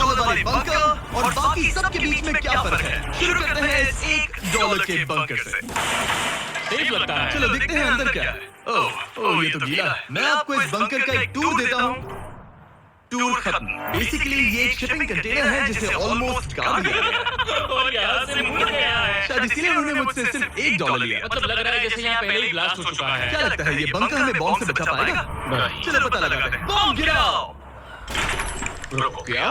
$1 वाले बंकर और बाकी सबके बीच में क्या फर्क है? शुरू करते हैं इस $1 के बंकर से। सेफ लगता है। चलो देखते हैं अंदर क्या है। ओह ये तो गीला है। मैं आपको इस बंकर का एक टूर देता हूँ। टूर खत्म। बेसिकली ये एक शिपिंग कंटेनर है जिसे ऑलमोस्ट गाड़ दिया गया और यहाँ से मुड़ गया है। शायद इसीलिए उन्होंने मुझसे सिर्फ $1 लिया। मतलब लग रहा है जैसे यहाँ पहले ही ब्लास्ट हो चुका है। क्या लगता है ये बंकर हमें बॉम्ब से बचा पाएगा? नहीं। चलो पता लगाते हैं। बॉम्ब गिराओ। रुको क्या?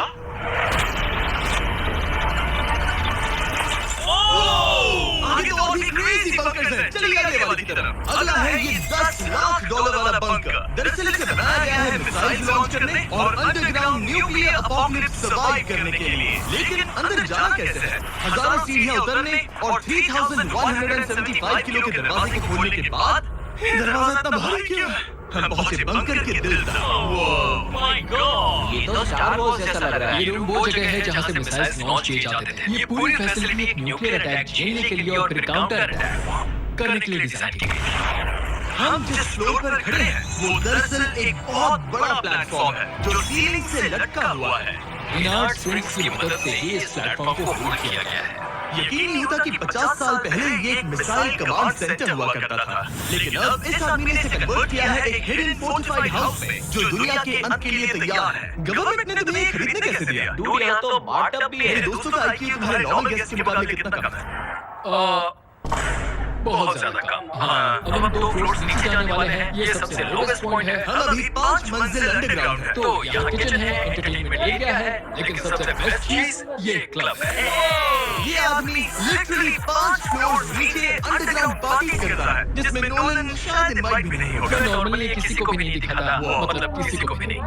आगे तो और भी क्रेजी बंकर्स हैं। चलिए अगले वाले की तरफ। अगला है ये $10 लाख वाला बंकर। दरअसल इसे बनाया गया है मिसाइल लॉन्च करने और अंडरग्राउंड न्यूक्लियर अपोकलिप्स सर्वाइव करने के लिए। लेकिन अंदर जाना कैसे है? हजारों सीढ़ियां उतरने और 3175 किलो के दरवाजे को खोलने के बाद दरवाजा इतना भारी क्यों है? हम पहुंचे बंकर के दिल तक। My God! ये तो स्टार वॉर्स जैसा लग रहा है। ये रूम वो जगह है जहाँ से मिसाइल्स लॉन्च किए जाते थे। ये पूरी फैसिलिटी एक न्यूक्लियर अटैक झेलने के लिए और फिर काउंटर अटैक करने के लिए डिजाइन की गई। हम जिस फ्लोर पर खड़े हैं वो दरअसल एक बहुत बड़ा प्लेटफॉर्म है जो सीलिंग से लटका हुआ है। इनार्ड स्प्रिंग्स की मदद से ही इस प्लेटफॉर्म को होल्ड किया गया है। यकीन नहीं होता कि 50 साल पहले ये एक मिसाइल कमांड सेंटर हुआ करता था, लेकिन अब इस आदमी ने इसे कन्वर्ट किया है एक हिडन फोर्टिफाइड हाउस में जो दुनिया के अंत के लिए तैयार है। गवर्नमेंट ने तुम्हें खरीदने कैसे दिया? डूड यहाँ तो बाथटब भी मेरे है। दोस्तों का IQ तुम्हारे नॉर्मल गेस्ट के मुकाबले कितना कम है? बहुत ज्यादा कम। हाँ, अब हम 2 फ्लोर्स नीचे जाने वाले हैं। ये सबसे लोवेस्ट पॉइंट है। हम अभी 5 मंजिल अंडरग्राउंड है। तो यहाँ किचन है, एंटरटेनमेंट एरिया है, लेकिन सबसे बेस्ट चीज ये क्लब है। ये आदमी लिटरली 5 फ्लोर नीचे अंडरग्राउंड पार्टी करता है जिसमें नोलन शायद इनवाइट भी नहीं होगा। नॉर्मली किसी को भी नहीं दिखाता, मतलब किसी को भी नहीं।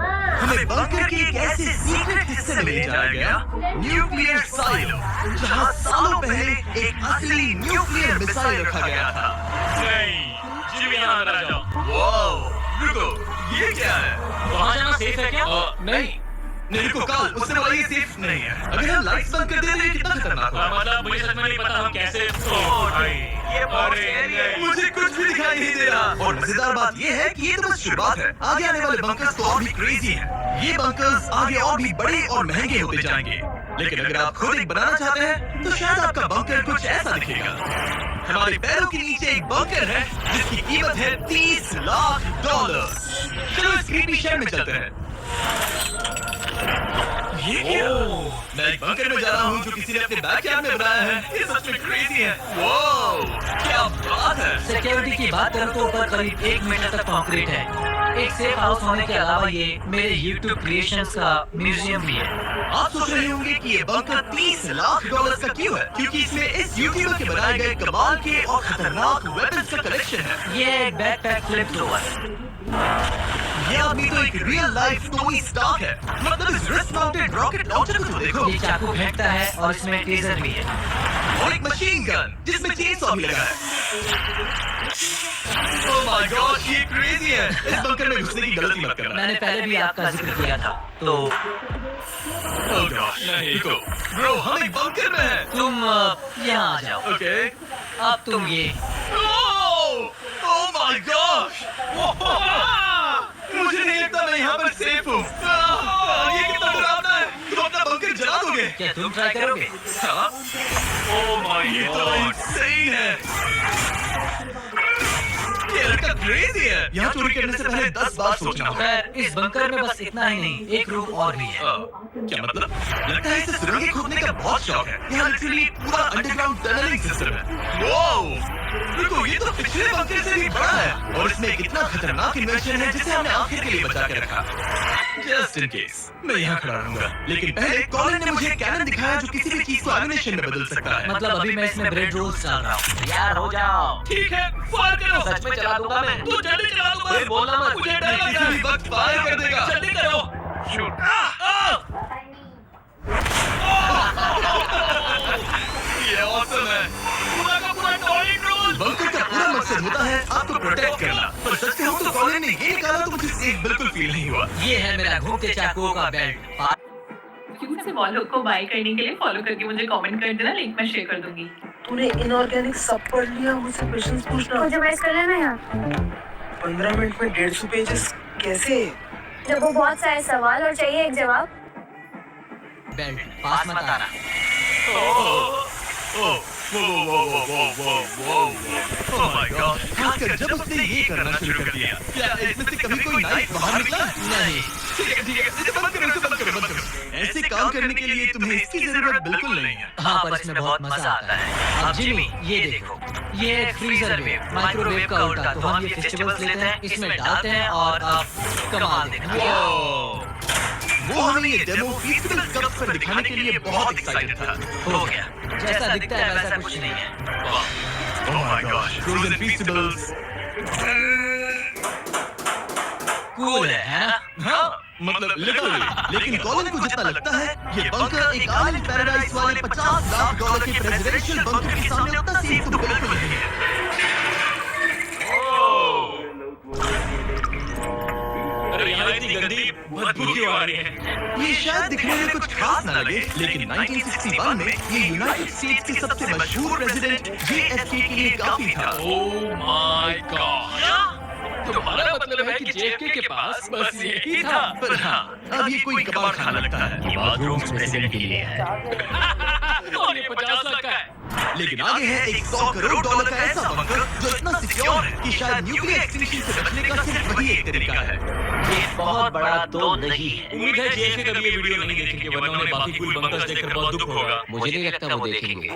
हमें बंकर के एक ऐसे सीक्रेट हिस्से में ले जाया गया, न्यूक्लियर साइलो, जहाँ सालों पहले एक असली न्यूक्लियर मिसाइल रखा गया था। नहीं, जी यहाँ अंदर आ जाओ। वाओ, रुको, ये क्या है? वहाँ जाना सेफ है क्या? नहीं, नहीं रुको काल, उसने बोला ये सेफ नहीं है। अगर हम लाइट्स बंद कर दें तो ये कितना खतरनाक होगा? मतलब मुझे सच में नहीं पता हम कैसे। अरे मुझे कुछ भी दिखाई नहीं दे रहा। और मजेदार बात ये है कि ये तो बस शुरुआत है। आगे आने वाले बंकर्स तो और भी क्रेजी हैं। ये बंकर्स आगे और भी बड़े और महंगे होते जाएंगे। लेकिन अगर आप खुद एक बनाना चाहते हैं तो शायद आपका बंकर कुछ ऐसा दिखेगा। हमारे पैरों के नीचे एक बंकर है जिसकी कीमत है $30 लाख। चलो इस क्रीपी शहर में चलते हैं। ये क्या? मैं एक बंकर में जा रहा हूँ जो किसी ने अपने बैकयार्ड में बनाया है। ये सच में क्रेजी है। वाओ, क्या बात है। सिक्योरिटी की बात करूँ तो ऊपर करीब 1 मीटर तक कंक्रीट है। एक सेफ हाउस होने के अलावा ये मेरे YouTube क्रिएशंस का म्यूजियम भी है। आप सोच रहे होंगे कि ये बंकर $30 लाख का क्यों है? क्योंकि इसमें इस यूट्यूबर के बनाए गए कमाल के और खतरनाक वेपन्स का कलेक्शन है। ये एक बैकपैक फ्लिप थ्रोवर। ये आदमी तो एक रियल लाइफ टोनी स्टार्क है। मतलब इस रिस्ट माउंटेड रॉकेट लॉन्चर को तो देखो। ये चाकू फेंकता है और इसमें टेजर भी है। और एक मशीन गन जिसमें चेनसॉ भी लगा है। ओह माय गॉड, ये क्रेजी है। इस बंकर में घुसने की गलती मत करना। मैंने पहले भी आपका जिक्र किया था। तो ओह गॉड, नहीं रुको ब्रो, हम एक बंकर में हैं। तुम यहाँ आ जाओ। ओके। अब तुम ये ओह माय गॉश, मुझे नहीं लगता मैं यहाँ पर सेफ हूँ। ये कितना डरावना है। तुम अपना बंकर जला दोगे? क्या तुम ट्राई करोगे? हाँ? ओह माय ये तो गॉड! इंसेन है। ये लड़का क्रेजी है। यहाँ चोरी करने से पहले 10 बार सोचना होगा। खैर, इस बंकर में बस इतना ही नहीं, एक रूम और भी है। क्या मतलब? लगता है इसे सुरंगें खोदने का बहुत शौक है। यहाँ लिटरली पूरा अंडरग्राउंड टनलिंग सिस्टम है। वाओ! रुको, ये तो पिछले बंकर से भी बड़ा है और इसमें एक इतना खतरनाक इन्वेंशन है जिसे हमने आखिर के लिए बचा के रखा। जस्ट इन केस मैं यहाँ खड़ा रहूंगा। लेकिन पहले कॉलिन ने मुझे कैनन दिखाया जो किसी भी चीज को एनिमेशन में बदल सकता है। मतलब अभी मैं इसमें ब्रेड रोल्स डाल रहा हूँ। यार हो जाओ। ठीक है, फायर करो। सच में चला दूंगा मैं। तू जल्दी चला दूंगा। फिर बोलना मत। मुझे डर लग किसी रहा भी है। वक्त फायर कर देगा। जल्दी करो। शूट। ये ऑसम है। पूरा का पूरा टॉयलेट रोल। बंकर का पूरा मकसद होता है आपको प्रोटेक्ट करना। पर सच कहूँ तो कॉलिन ने ये निकाला तो मुझे सेफ बिल्कुल फील नहीं हुआ। ये है मेरा घूमते चाकुओं का बेल्ट। क्यूट से फॉलो को बाय करने के लिए फॉलो करके मुझे कमेंट कर देना, लिंक मैं शेयर कर दूंगी। तूने इनऑर्गेनिक सब पढ़ लिया, मुझसे क्वेश्चंस पूछना। मुझे मैच कर लेना यहाँ। 15 मिनट में 150 पेजेस कैसे? जब वो बहुत सारे सवाल और चाहिए एक जवाब। बेल्ट पास मत आना। खासकर जब उसने ये करना शुरू कर दिया, क्या इसमें से कभी कोई नाइफ बाहर निकला? नहीं। ठीक है, इसे बंद करो। ऐसे काम करने के लिए तुम्हें इसकी जरूरत बिल्कुल नहीं है। हाँ, पर इसमें बहुत मजा आता है। अब जिमी, ये देखो, ये एक फ्रीजर वेव, माइक्रोवेव का उल्टा। तो हम ये फेस्टिवल्स लेते हैं, इसमें डालते हैं और अब कमाल देखना। वो हमें ये डेमो फेस्टिवल कप्स पर दिखाने के लिए बहुत एक्साइटेड था। हो गया, जैसा दिखता है वैसा कुछ नहीं है। Oh my gosh, frozen feastables. Cool है ना? हाँ, मतलब लिटरली। लेकिन कॉलिन को जितना लगता है, ये बंकर एक आइलैंड पैराडाइज वाले $50 लाख के प्रेसिडेंशियल बंकर के सामने उतना सेफ तो बिल्कुल नहीं है। अरे यहाँ इतनी गंदी बदबू क्यों आ रही है? ये शायद दिखने में कुछ खास ना लगे, लेकिन 1961 में ये यूनाइटेड स्टेट्स के सबसे मशहूर प्रेसिडेंट JFK के लिए काफी था। Oh my God! तुम्हारा मतलब है कि JFK के पास बस यही था? पर हाँ, अब ये कोई कबाड़ खाना लगता है। बाथरूम प्रेसिडेंट के लिए है। और ये 50 लाख का है। लेकिन आगे है एक $100 करोड़ का ऐसा बंकर जो इतना सिक्योर है कि शायद न्यूक्लियर एक्सटिंक्शन से बचने का सिर्फ वही एक तरीका है। ये बहुत बड़ा तो नहीं है। उम्मीद है JFK कभी ये वीडियो नहीं देखेंगे, वरना उन्हें बाकी कूल बंकर्स देखकर बहुत दुख होगा। मुझे नहीं लगता वो देखेंगे।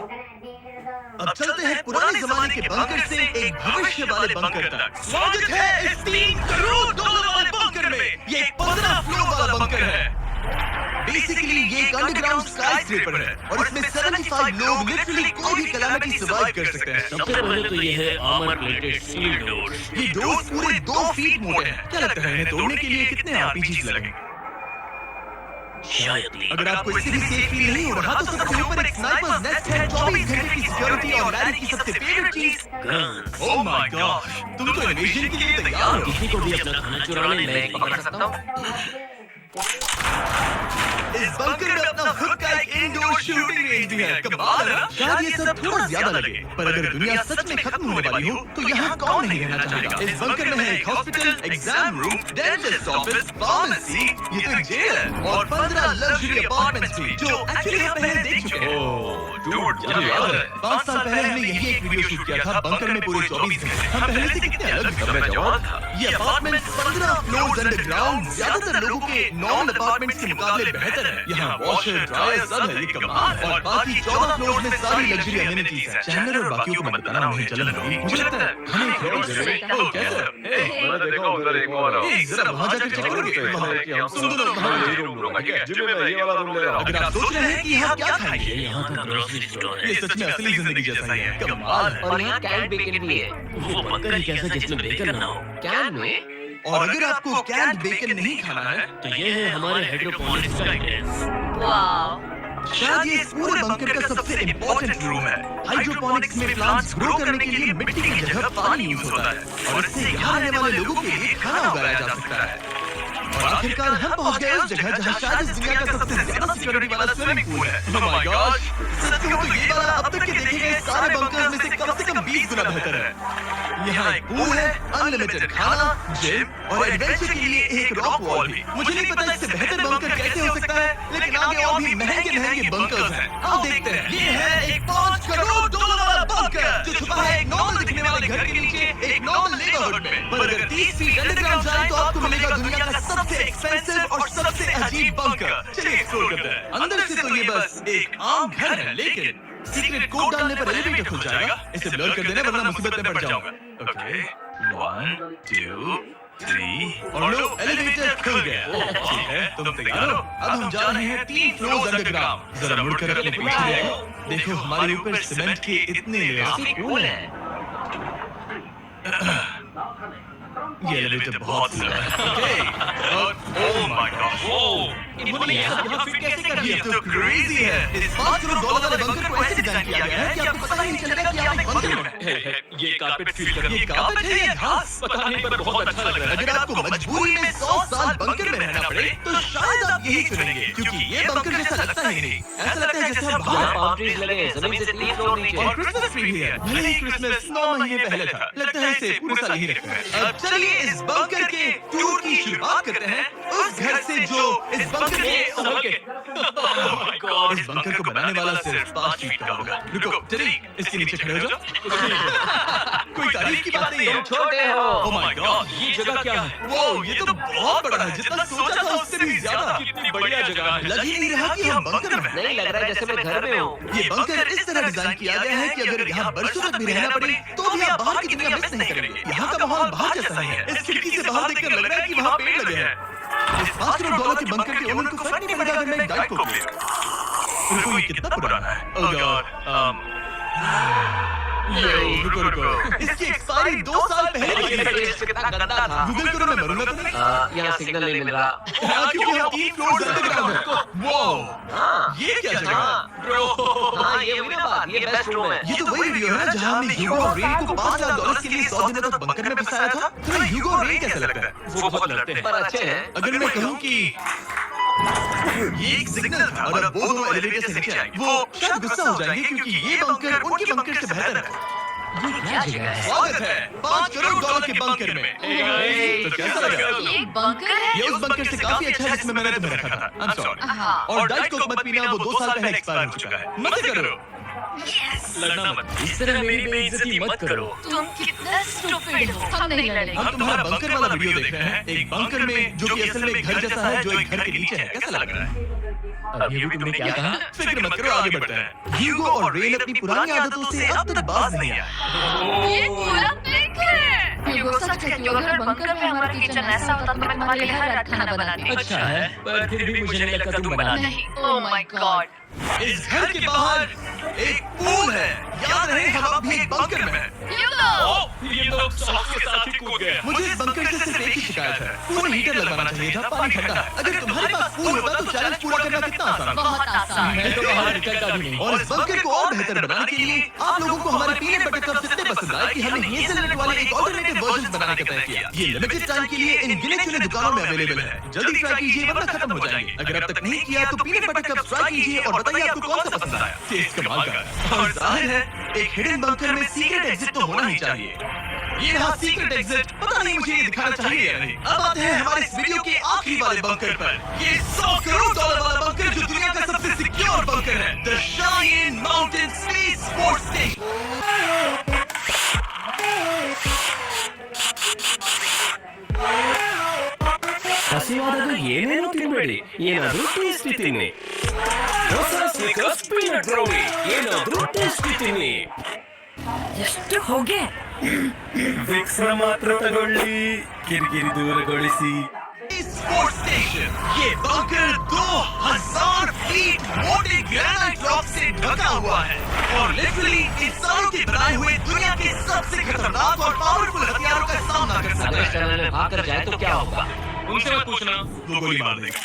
अब चलते हैं पुराने जमाने के बंकर से एक भविष्य वाले बंकर तक। स्वागत है इस $3 करोड़ वाले बंकर में। ये एक 15 फ्लोर वाला बंकर है। बेसिकली ये एक अंडरग्राउंड स्काईस्क्रेपर है और इसमें 75 लोग लिटरली कोई भी कैलामिटी सर्वाइव कर सकते हैं। सबसे पहले तो ये है आर्मर प्लेटेड स्टील डोर्स। ये डोर्स पूरे 2 फीट मोटे हैं। क्या लगता है इन्हें तोड़ने के लिए कितने RPGs लगेंगे? शायद नहीं। अगर आपको इससे भी सेफ फील नहीं हो रहा तो सबसे ऊपर एक स्नाइपर्स नेस्ट है, 24 घंटे की सिक्योरिटी और लैरी की सबसे फेवरेट चीज ओह माय गॉड, तुम तो इन्वेजन के लिए तैयार हो। किसी को भी अपना खाना चुराने में पकड़ सकता हूँ। इस बंकर में अपना खुद का एक इंडोर शूटिंग रेंज भी है। कमाल है ना? शायद ये सब थोड़ा ज्यादा लगे, पर अगर दुनिया सच में खत्म होने वाली हो तो यहाँ कौन नहीं रहना चाहेगा? इस बंकर में है एक hospital, exam room, dentist office, pharmacy, ये तो एक जेल है और 15 लग्जरी अपार्टमेंट्स भी जो एक्चुअली हम पहले देख चुके हैं। डूड, मुझे याद है। 5 साल पहले हमने यही एक वीडियो शूट किया था बंकर में पूरे 24 घंटे। हम पहले से कितने अलग थे। मैं जवान था। ये अपार्टमेंट 15 फ्लोर्स अंडरग्राउंड ज्यादातर लोगों के नॉर्मल अपार्टमेंट्स के मुकाबले बेहतर है। यहाँ वॉशर, ड्रायर सब है, ये कमाल है। और बाकी 14 फ्लोर्स में सारी लग्जरी अमेनिटीज हैं। चैंडलर और बाकियों को मत बताना, उन्हें जलन होगी। मुझे लगता है हमें एक रोड से ओह कैसे मैंने देखा उधर एक और जरा वहाँ जाकर चेक करोगे? सुन दो मैं यही रूम लूंगा, ठीक है? जिम्मे मैं ये वाला रूम ले रहा हूँ। अगर आप सोच रहे हैं कि यहाँ क्या खाएंगे, यहाँ का ग्रोसरी स्टोर है। ये सच में असली जिंदगी जैसा ही है। कमाल है। और यहाँ कैन बेकन भी है। वो बंकर ही कैसा जिसमें बेकन ना हो। कैन में? और अगर आपको कैन्ड बेकन नहीं खाना है तो ये है हमारे हाइड्रोपोनिक्स का इंडेक्स। शायद ये इस पूरे बंकर का सबसे इम्पोर्टेंट रूम है। हाइड्रोपोनिक्स में प्लांट्स ग्रो करने के लिए मिट्टी की जगह पानी यूज होता है और इससे यहाँ रहने वाले लोगों के लिए खाना उगाया जा सकता है। और आखिरकार हम पहुंच गए उस जगह जहाँ शायद इस दुनिया का सबसे ज्यादा सिक्योरिटी वाला स्विमिंग पूल है। Oh my gosh! सच कहूं तो ये वाला अब तक के देखे गए सारे बंकर्स में से कम 20 गुना बेहतर है। यहाँ एक पूल है, अनलिमिटेड खाना, जिम और एडवेंचर के लिए एक रॉक वॉल भी। मुझे नहीं पता इससे बेहतर बंकर कैसे हो सकता है, लेकिन आगे और भी महंगे बंकर्स हैं। आओ देखते हैं। ये है एक $5 करोड़ वाला बंकर जो छुपा है एक नॉर्मल दिखने वाले घर के नीचे एक नॉर्मल नेबरहुड में। पर अगर 30 फीट अंडरग्राउंड जाए तो आपको मिलेगा दुनिया का सबसे एक्सपेंसिव और सबसे अजीब बंकर। चलिए एक्सप्लोर करते हैं। अंदर से तो ये बस एक आम घर है, लेकिन सीक्रेट कोड डालने पर एलिवेटर खुल जाएगा। इसे ब्लर कर देना वरना मुसीबत में पड़ जाऊंगा। ओके 1 2 3 और लो एलिवेटर खुल गया। ठीक है, तुम तैयार हो? अब हम जा रहे हैं 3 फ्लोर्स अंडरग्राउंड। जरा मुड़कर अपने पीछे देखो। देखो हमारे ऊपर सीमेंट के इतने लेयर्स। कूल है। ये एलिवेटर बहुत स्लो है। ओह माय गॉड, इन्होंने ये सब यहाँ फिट कैसे कर ये दिया? तो क्रेजी है। इस $5 करोड़ वाले बंकर को ऐसे डिजाइन किया गया है कि आपको पता ही नहीं चलेगा कि आप एक बंकर में हैं। ये कारपेट फील कर ये कारपेट है या घास? पता नहीं पर बहुत अच्छा लग रहा है। अगर आपको मजबूरी में 100 साल बंकर में रहना पड़े तो शायद आप यही चुनेंगे, क्योंकि ये बंकर जैसा लगता ही नहीं, ऐसा लगता है जैसे हम यहाँ बाहर palm trees लगे हैं, जमीन से 3 फ्लोर नीचे। और क्रिसमस ट्री भी है। भले ही क्रिसमस 9 महीने पहले था, लगता है इसे पूरे साल ही रखा है। अब चलिए इस बंकर के टूर की शुरुआत करते हैं उस घर से जो इस बंकर के संभल के। Oh my God, इस बंकर को बनाने वाला सिर्फ 5 फीट का होगा। रुको, चलिए इसके नीचे खड़े हो जाओ। कोई तारीफ की बात नहीं है। छोटे हो। Oh my God, ये जगह क्या है? वो ये तो बहुत बड़ा है, जितना सोचा था उससे भी ज्यादा। कितनी बढ़िया जगह है। लग ही नहीं रहा कि हम बंकर में हैं। नहीं लग रहा है जैसे मैं घर में हूँ। ये बंकर इस तरह डिजाइन किया गया है कि अगर यहाँ बरसों तक भी रहना पड़े तो भी आप बाहर की दुनिया मिस नहीं करेंगे। यहाँ का माहौल बाहर जैसा ही है। इस खिड़की से बाहर देखकर लग रहा है कि वहाँ पेड़ लगे हैं। इस $5 करोड़ के बंकर के ओनर को फर्क नहीं पड़ेगा अगर मैं एक गाइड को ले। रुको, ये कितना पुराना है? Oh God, रुको। इसकी एक्सपायरी 2 साल पहले की है। कितना गंदा था। गूगल करो, मैं मरूंगा तो नहीं। यहाँ सिग्नल नहीं मिल रहा। क्योंकि हम 3 फ्लोर से अंडरग्राउंड हैं। वाओ, ये क्या जगह है? ब्रो, हाँ ये हुई ना बात, ये बेस्ट रूम है। ये तो वही वीडियो है ना जहाँ हमने ह्यूगो और रेन को $5,000 के लिए 100 दिनों तक बंकर में फंसाया था। तुम्हें ह्यूगो और रेन कैसे लगता है? वो बहुत लड़ते हैं पर अच्छे हैं। अगर मैं कहूँ कि ये एक सिग्नल था और अब वो दोनों एलिवेटर से नीचे आएंगे, वो शायद गुस्सा हो जाएंगे क्योंकि ये बंकर उनके बंकर से बेहतर है। क्या जगह है? स्वागत है $5 करोड़ के बंकर में। तो कैसा लगा? ये बंकर है? ये उस बंकर से काफी अच्छा है जिसमें मैंने तुम्हें रखा था। I'm sorry। हाँ। और डाइट कोक मत पीना, वो 2 साल पहले एक्सपायर हो चुका है। मत करो। लड़ना मत। इस तरह मेरी बेइज्जती मत करो। तुम कितना स्टूपिड हो। हम नहीं लड़ेंगे। हम तुम्हारा बंकर वाला वीडियो देख रहे हैं, एक बंकर में जो कि असल में घर जैसा है, जो एक घर के नीचे है। कैसा लग रहा है? अब ये भी तुमने क्या कहा? फिक्र मत करो, आगे बढ़ते हैं। ह्यूगो और रेन अपनी पुरानी आदतों से अब तक बाज नहीं आए। ये पूरा पिंक है। ह्यूगो सच कहती हो, अगर बंकर में हमारा किचन ऐसा होता तो मैं तुम्हारे लिए हर रात खाना बनाती। अच्छा है, पर फिर भी मुझे नहीं लगता तुम बना नहीं। Oh my God. इस घर के बाहर एक पूल है। याद रहे हम अब भी एक बंकर में हैं। ये तो सॉस के साथ ही कूद गया। मुझे इस बंकर से सिर्फ एक ही शिकायत है, पूल में हीटर लगवाना चाहिए था, पानी ठंडा है। अगर तुम्हारे पास पूल होता तो चैलेंज पूरा करना कितना आसान होता। बहुत आसान है। मैं तो बाहर निकलता भी नहीं। और इस बंकर को और बेहतर बनाने के लिए आप लोगों को हमारे पीनट बटर कप्स इतने पसंद आए कि हमने हेज़लनट वाले एक ऑल्टरनेटिव वर्जन बनाने का तय किया। ये लिमिटेड टाइम के लिए इन गिने चुने दुकानों में अवेलेबल है। जल्दी ट्राई कीजिए वरना खत्म हो जाएंगे। अगर अब तक नहीं किया तो पीनट बटर कप्स ट्राई कीजिए और बताइए आपको कौन सा पसंद आया। टेस्ट कमाल का है। और जाहिर है एक हिडन बंकर में सीक्रेट एग्जिट तो होना ही चाहिए। ये रहा सीक्रेट एग्जिट। पता नहीं मुझे ये दिखाना चाहिए या नहीं। अब आते हैं हमारे इस वीडियो के आखिरी वाले बंकर पर। ये $100 करोड़ वाला बंकर जो दुनिया का सबसे सिक्योर बंकर है, the Cheyenne mountain space force station. ಹಸಿವಾದಾಗ ಏನೇನೋ ತಿನ್ಬೇಡಿ, ಏನಾದ್ರೂ ಟೇಸ್ಟಿ ತಿನ್ನಿ. ಹೊಸ ಸ್ನಿಕರ್ಸ್ ಪೀನಟ್ ಬ್ರೌನಿ, ಏನಾದ್ರೂ ಟೇಸ್ಟಿ ತಿನ್ನಿ. ಎಷ್ಟು ಹೋಗೆ. ವಿಕ್ಸ್ ಮಾತ್ರ ತಗೊಳ್ಳಿ, ಕಿರಿಕಿರಿ ದೂರಗೊಳಿಸಿ. स्पोर्ट्स स्टेशन, ये बंकर 2000 फीट मोटे ग्रेनाइट रॉक से ढका हुआ है और लिटरली इंसानों के बनाए हुए दुनिया के सबसे खतरनाक और पावरफुल हथियारों का सामना कर सकता अगर इस है। टनल में भाग कर जाए तो क्या होगा? उनसे मत पूछना। वो गोली मार देगा।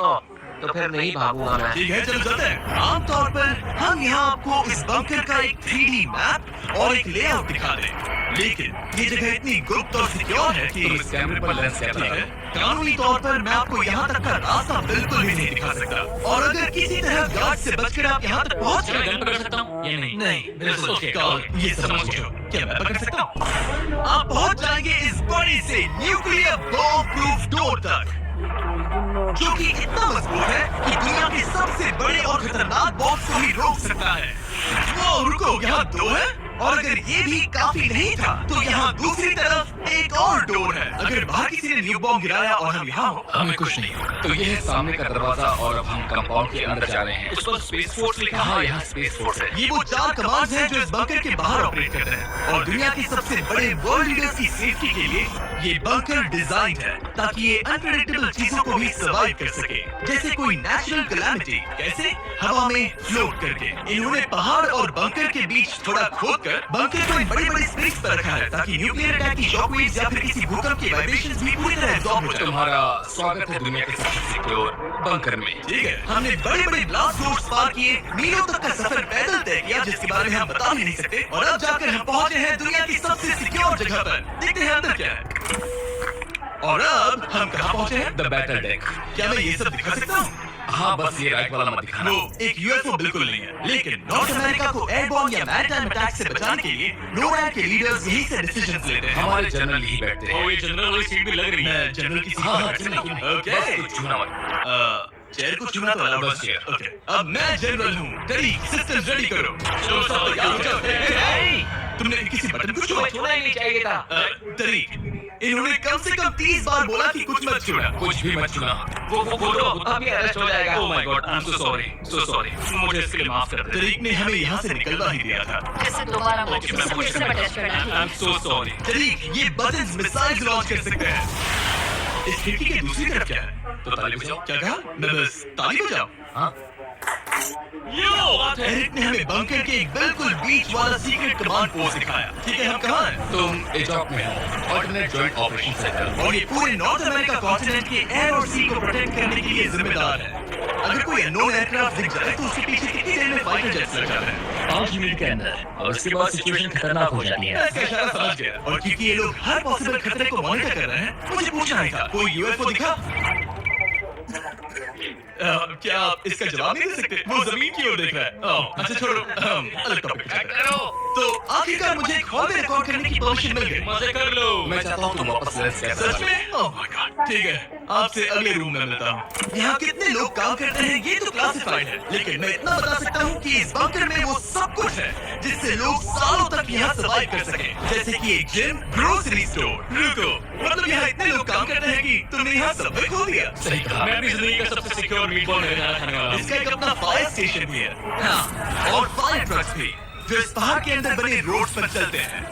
ओह, तो फिर नहीं भागूंगा मैं। ठीक है, चलो चलते हैं। आमतौर पर हम यहाँ आपको इस बंकर का एक 3D मैप और एक लेआउट दिखा दें, लेकिन ये जगह इतनी गुप्त और सिक्योर है कि तुम इस कैमरे पर लेंस कैप्चर ठीक है, करो। कानूनी तौर पर मैं आपको यहाँ तक का रास्ता बिल्कुल भी नहीं दिखा सकता। और अगर किसी तरह गार्ड से बचकर आप यहाँ तक पहुँच मैं गए, गन पकड़ सकता हूँ या नहीं? नहीं, बिल्कुल ओके। ये समझो, क्या मैं पकड़ सकता हूँ? आप पहुँच जाएंगे इस बड़े से न्यूक्लियर बॉम्ब प्रूफ डोर तक, जो कि इतना मजबूत है कि दुनिया के सबसे बड़े और खतरनाक बॉम्ब को भी रोक सकता है। वो रुको, यहाँ 2 है और अगर ये भी काफी नहीं था तो यहाँ दूसरी तरफ एक और डोर है। अगर बाहर किसी ने न्यू बॉम्ब गिराया और हम यहाँ हो, हमें कुछ नहीं होगा। तो ये है सामने का दरवाजा और अब हम कंपाउंड के अंदर जा रहे हैं। उस पर स्पेस फोर्स लिखा है। हाँ, यहाँ स्पेस फोर्स है। ये वो 4 कमांड्स हैं जो इस बंकर के बाहर ऑपरेट कर रहे हैं और दुनिया के सबसे बड़े वर्ल्ड लीडर्स की सेफ्टी के लिए ये बंकर डिजाइन है ताकि ये अनप्रेडिक्टेबल चीजों को भी सर्वाइव कर सके, जैसे कोई नेचुरल कैलामिटी। कैसे? हवा में फ्लोट करके। इन्होंने पहाड़ और बंकर के बीच थोड़ा खोदकर बंकर को इन बड़े-बड़े स्पेस पर रखा है ताकि न्यूक्लियर अटैक की शॉक वेव्स या फिर किसी भूकंप के वाइब्रेशंस भी पूरी तरह एब्जॉर्ब हो जाए। तुम्हारा स्वागत है दुनिया के सबसे सिक्योर बंकर में। ठीक है, हमने बड़े-बड़े ब्लास्ट डोर्स पार किए, मीलों तक का सफर पैदल तय किया जिसके बारे में हम बता भी नहीं सकते, और अब जाकर हम पहुंचे हैं दुनिया की सबसे सिक्योर जगह पर। देखते हैं अंदर क्या है। और अब हम कहाँ पहुंचे हैं? The battle deck. क्या मैं ये सब दिखा सकता हूँ? हाँ बस ये राइट वाला मत दिखाना। वो एक यूएफओ बिल्कुल नहीं है, लेकिन नॉर्थ अमेरिका को एयरबॉर्न या मैरीटाइम अटैक से बचाने के लिए नोरैड के लीडर्स यही से डिसीजंस लेते हैं। हमारे जनरल ही बैठते हैं। ये जनरल वाली सीट भी लग रही है। मैं जनरल की सीट हाँ, पर हाँ, बैठ सकता हूं। ओके, बस कुछ छूना मत। चेयर को चुना तो अलाउड बस है। चेयर। ओके, अब मैं जनरल हूँ। तरीक सिस्टम्स रेडी करो। चलो, सब तैयार हो जाओ। तुमने किसी बटन को छुआ? छूना ही नहीं चाहिए था। तरीक, इन्होंने कम से कम 30 बार बोला कि कुछ मत छुड़ा। कुछ भी मत छूना। वो बोलो। अभी अरेस्ट हो जाएगा। Oh my God, I am so sorry. मुझे इसके लिए माफ कर दे। तरीक ने हमें यहाँ से निकलवा ही दिया था। जैसे दोबारा मत Okay, मैं फिर से टेस्ट करना आई है। Am so sorry. तरीक, ये बटन्स मिसाइल्स लॉन्च कर सकते हैं। इस खिड़की के दूसरी तरफ क्या है? तो ताली बजाओ। क्या कहा? मैं बस ताली बजाऊं? हाँ यो बात है। एरिक ने हमें बंकर के एक बिल्कुल बीच वाला सीक्रेट कमांड पोस्ट दिखाया। ठीक है, हम कहाँ हैं? तुम एजॉक में हो, ऑल्टरनेट जॉइंट ऑपरेशन सेंटर। और ये पूरे नॉर्थ अमेरिका कॉन्टिनेंट के एयर और सी को प्रोटेक्ट करने के लिए जिम्मेदार है। अगर कोई अननोन एयरक्राफ्ट दिख जाए तो उसके पीछे कितनी देर में फाइटर जेट्स लग जाते हैं? 5 मिनट के अंदर, और उसके बाद सिचुएशन खतरनाक हो जाती है। मैं इसका इशारा समझ गया। और क्योंकि ये लोग हर पॉसिबल खतरे को मॉनिटर कर रहे हैं, मुझे पूछना ही था, कोई यूएफओ दिखा? क्या आप इसका जवाब नहीं दे सकते? वो जमीन की ओर देख रहा है। अच्छा छोड़ो, अलग टॉपिक पे चलते हैं। तो आखिरकार मुझे एक हॉल में रिकॉर्ड करने की परमिशन मिल गई। मजे कर लो। मैं चाहता हूँ तुम वापस रेस्ट कर सच में? Oh my God. ठीक है, आपसे अगले रूम में मिलता हूँ। यहाँ कितने लोग काम करते हैं ये तो क्लासिफाइड है, लेकिन मैं इतना बता सकता हूँ कि इस बंकर में वो सब कुछ है जिससे लोग सालों तक यहाँ सर्वाइव कर सके, जैसे कि एक जिम, ग्रोसरी स्टोर। रुको, मतलब यहाँ इतने लोग काम करते हैं कि तुमने यहाँ सब खो दिया। सही कहा। मैं अपनी जिंदगी का सबसे सिक्योर मीटबॉल खाना खाने वाला हूँ। इसका एक अपना फायर स्टेशन भी है। हाँ, और फायर ट्रक्स भी, जो इस पहाड़ के अंदर बने रोड्स पर चलते हैं।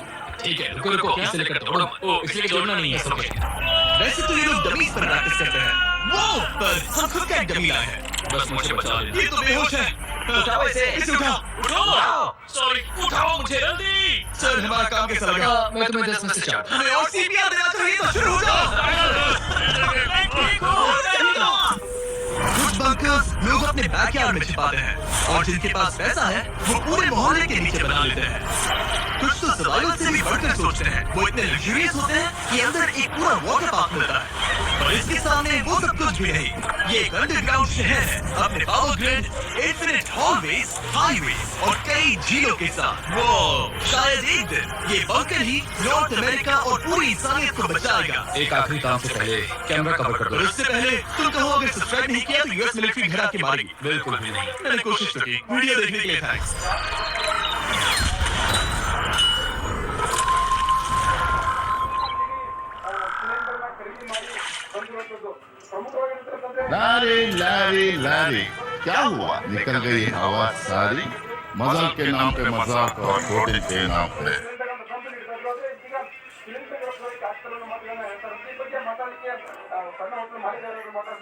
ठीक है, रुको रुको, इसे लेकर दौड़ो मत। ओ, इसलिए जोड़ना नहीं है। वैसे तो ये लोग डमीज पर प्रैक्टिस करते हैं। वो पर हम खुद का एक डमी लाए हैं। बस मुझे बचा ले। ये तो बेहोश है। उठाओ इसे। इसे उठाओ। उठाओ। सॉरी, उठाओ मुझे जल्दी। सर, हमारा काम कैसा लगा? मैं तुम्हें 10 में से 4। हमें और सीपीआर देना चाहिए, तो शुरू हो जाओ। कुछ बंकर्स लोग अपने बैकयार्ड में छिपाते हैं, और जिनके पास पैसा है वो पूरे मोहल्ले के नीचे बना लेते हैं। कुछ तो सर्वाइवल से भी बढ़कर सोचते हैं। वो इतने लग्जरियस होते हैं कि अंदर एक पूरा वाटर पार्क मिलता है, और इसके सामने वो सब कुछ भी नहीं। ये एक अंडरग्राउंड शहर है, अपने power grid, infinite hallways, highways और कई झीलों के साथ। वो शायद एक दिन ये बंकर ही नॉर्थ अमेरिका और पूरी इंसानियत को बचाएगा। एक आखिरी काम से पहले कैमरा कवर कर और दो। उससे पहले तुम कहो, अगर सब्सक्राइब नहीं किया तो यूएस मिलिट्री घर आके मारेगी। बिल्कुल भी नहीं। मैंने कोशिश तो की। वीडियो देखने के लिए थैंक्स। लारी लारी लारी, क्या हुआ? निकल गई हवा सारी। मजाक के नाम पे मजाक और प्रोटीन के नाम पे